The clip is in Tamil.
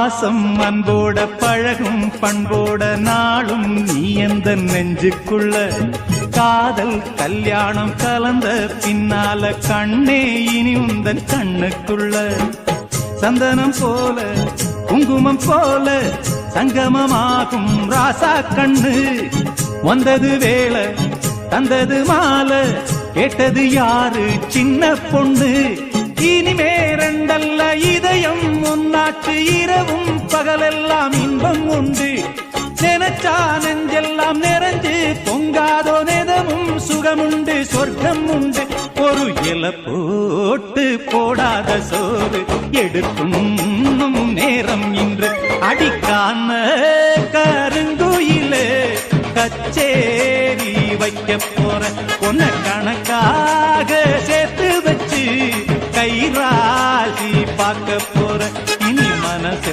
பாசம் அன்போட பழகும் பண்போட நாளும் நீ எந்த நெஞ்சுக்குள்ள காதல் கல்யாணம் கலந்த பின்னால கண்ணே இனி உந்தன் கண்ணுக்குள்ள சந்தனம் போல குங்குமம் போல சங்கமமாகும் ராசா கண்ணு வந்தது வேளை தந்தது மாலை கேட்டது யாரு சின்ன பொண்ணு இனிமே ரெண்டல்ல இதயம் முன்னாச்சு இரவும் பகலெல்லாம் இன்பம் உண்டு நினைச்சா நெஞ்செல்லாம் நிறைஞ்சு பொங்காதோ நெதமும் சுகமுண்டு சொர்க்கம் உண்டு ஒரு இல போட்டு போடாத சோறு எடுக்கும் நேரம் இன்று அடிக்கான கருங்குயிலே கச்சேரி வைக்க போற பொன்ன கணக்காக சேர்த்து வச்சு கைராசி பார்க்க